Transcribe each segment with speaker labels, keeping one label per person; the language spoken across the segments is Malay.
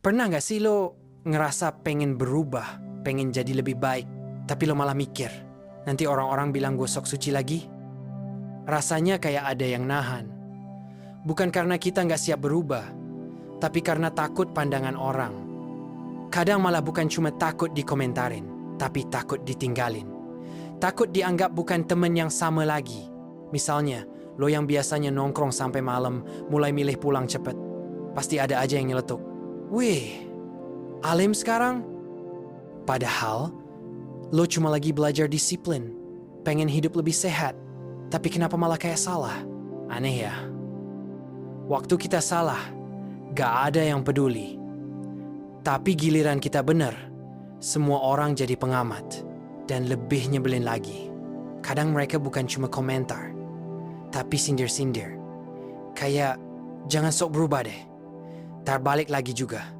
Speaker 1: Pernah nggak sih lo ngerasa pengen berubah, pengen jadi lebih baik, tapi lo malah mikir, nanti orang-orang bilang gue sok suci lagi? Rasanya kayak ada yang nahan. Bukan karena kita nggak siap berubah, tapi karena takut pandangan orang. Kadang malah bukan cuma takut dikomentarin, tapi takut ditinggalin. Takut dianggap bukan temen yang sama lagi. Misalnya, lo yang biasanya nongkrong sampai malam, mulai milih pulang cepet. Pasti ada aja yang nyeletuk. Wih, alim sekarang? Padahal, lo cuma lagi belajar disiplin, pengen hidup lebih sehat. Tapi kenapa malah kayak salah? Aneh ya. Waktu kita salah, gak ada yang peduli. Tapi giliran kita benar, semua orang jadi pengamat. Dan lebih nyebelin lagi. Kadang mereka bukan cuma komentar, tapi sindir-sindir. Kayak, jangan sok berubah deh. Terbalik lagi juga.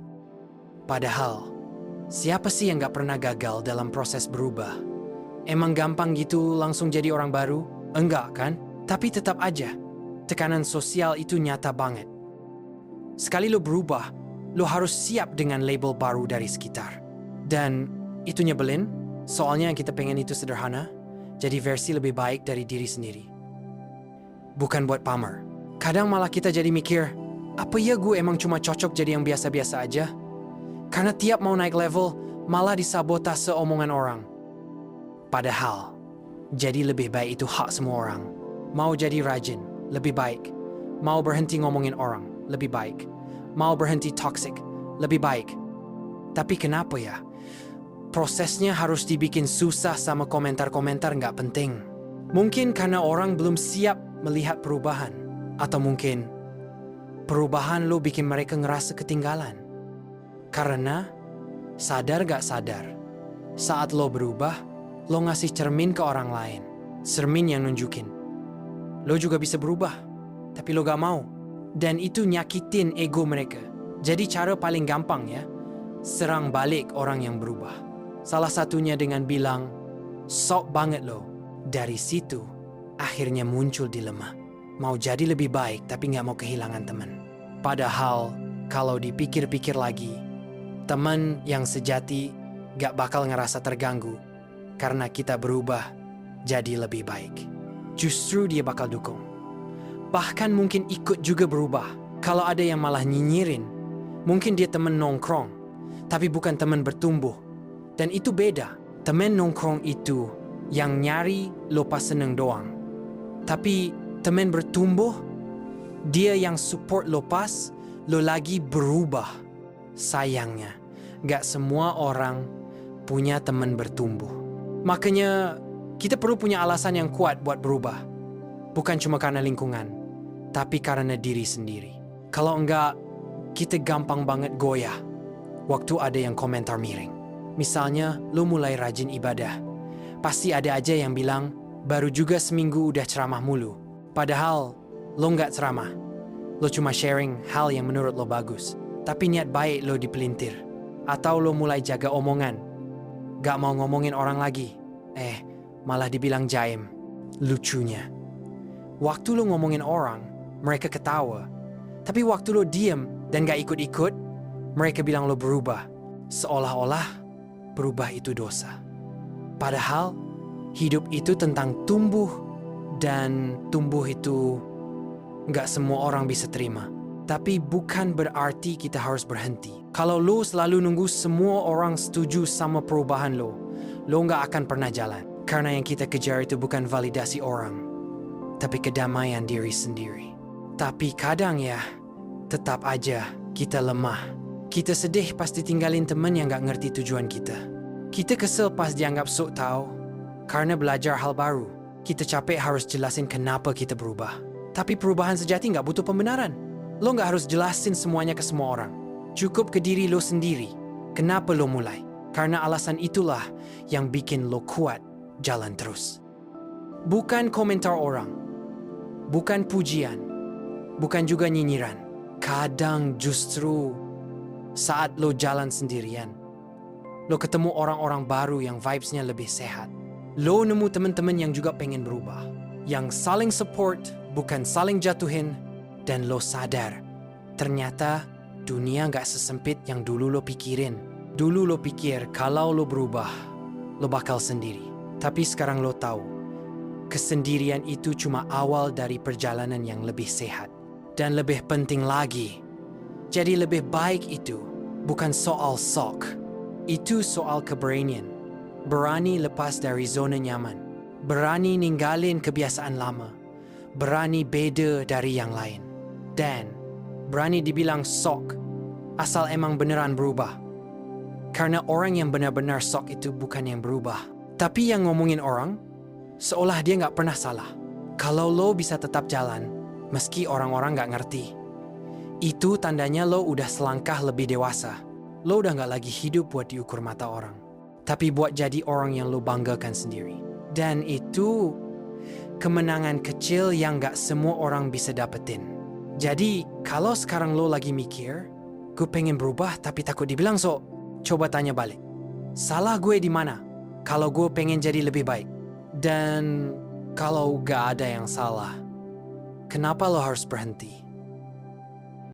Speaker 1: Padahal, siapa sih yang gak pernah gagal dalam proses berubah? Emang gampang gitu langsung jadi orang baru? Enggak kan? Tapi tetap aja, tekanan sosial itu nyata banget. Sekali lo berubah, lo harus siap dengan label baru dari sekitar. Dan itu nyebelin, soalnya yang kita pengen itu sederhana, jadi versi lebih baik dari diri sendiri. Bukan buat pamer. Kadang malah kita jadi mikir, apa ya gue emang cuma cocok jadi yang biasa-biasa aja? Karena tiap mau naik level, malah disabotase omongan orang. Padahal, jadi lebih baik itu hak semua orang. Mau jadi rajin, lebih baik. Mau berhenti ngomongin orang, lebih baik. Mau berhenti toxic, lebih baik. Tapi kenapa ya? Prosesnya harus dibikin susah sama komentar-komentar nggak penting. Mungkin karena orang belum siap melihat perubahan. Atau mungkin perubahan lo bikin mereka ngerasa ketinggalan. Karena sadar gak sadar, saat lo berubah, lo ngasih cermin ke orang lain. Cermin yang nunjukin lo juga bisa berubah, tapi lo gak mau. Dan itu nyakitin ego mereka. Jadi cara paling gampang ya, serang balik orang yang berubah. Salah satunya dengan bilang, sok banget lo. Dari situ, akhirnya muncul dilema. Mau jadi lebih baik tapi gak mau kehilangan teman. Padahal, kalau dipikir-pikir lagi, teman yang sejati gak bakal ngerasa terganggu karena kita berubah jadi lebih baik. Justru dia bakal dukung. Bahkan mungkin ikut juga berubah. Kalau ada yang malah nyinyirin, mungkin dia teman nongkrong, tapi bukan teman bertumbuh. Dan itu beda. Teman nongkrong itu yang nyari lo pas seneng doang. Tapi teman bertumbuh, dia yang support lo pas lo lagi berubah. Sayangnya, gak semua orang punya teman bertumbuh. Makanya, kita perlu punya alasan yang kuat buat berubah. Bukan cuma karena lingkungan, tapi karena diri sendiri. Kalau enggak, kita gampang banget goyah waktu ada yang komentar miring. Misalnya, lo mulai rajin ibadah. Pasti ada aja yang bilang, baru juga seminggu udah ceramah mulu. Padahal, lo nggak ceramah. Lo cuma sharing hal yang menurut lo bagus. Tapi niat baik lo dipelintir. Atau lo mulai jaga omongan. Gak mau ngomongin orang lagi. Malah dibilang jaim. Lucunya, waktu lo ngomongin orang, mereka ketawa. Tapi waktu lo diem dan gak ikut-ikut, mereka bilang lo berubah. Seolah-olah berubah itu dosa. Padahal, hidup itu tentang tumbuh. Dan tumbuh itu gak semua orang bisa terima. Tapi bukan berarti kita harus berhenti. Kalau lo selalu nunggu semua orang setuju sama perubahan lo gak akan pernah jalan. Karena yang kita kejar itu bukan validasi orang, tapi kedamaian diri sendiri. Tapi kadang ya, tetap aja kita lemah. Kita sedih pas ditinggalin teman yang gak ngerti tujuan kita. Kita kesel pas dianggap sok tahu karena belajar hal baru. Kita capek harus jelasin kenapa kita berubah. Tapi perubahan sejati gak butuh pembenaran. Lo gak harus jelasin semuanya ke semua orang. Cukup ke diri lo sendiri. Kenapa lo mulai? Karena alasan itulah yang bikin lo kuat jalan terus. Bukan komentar orang. Bukan pujian. Bukan juga nyinyiran. Kadang justru saat lo jalan sendirian, lo ketemu orang-orang baru yang vibes-nya lebih sehat. Lo nemu teman-teman yang juga pengen berubah. Yang saling support, bukan saling jatuhin. Dan lo sadar, ternyata dunia nggak sesempit yang dulu lo pikirin. Dulu lo pikir kalau lo berubah, lo bakal sendiri. Tapi sekarang lo tahu, kesendirian itu cuma awal dari perjalanan yang lebih sehat. Dan lebih penting lagi, jadi lebih baik itu bukan soal sok. Itu soal keberanian. Berani lepas dari zona nyaman. Berani ninggalin kebiasaan lama. Berani beda dari yang lain. Dan berani dibilang sok asal emang beneran berubah. Karena orang yang benar-benar sok itu bukan yang berubah. Tapi yang ngomongin orang, seolah dia nggak pernah salah. Kalau lo bisa tetap jalan, meski orang-orang nggak ngerti, itu tandanya lo udah selangkah lebih dewasa. Lo udah nggak lagi hidup buat diukur mata orang, tapi buat jadi orang yang lo banggakan sendiri. Dan itu kemenangan kecil yang nggak semua orang bisa dapetin. Jadi, kalau sekarang lo lagi mikir, gue pengen berubah tapi takut dibilang sok, coba tanya balik. Salah gue di mana? Kalau gue pengen jadi lebih baik. Dan kalau gak ada yang salah, kenapa lo harus berhenti?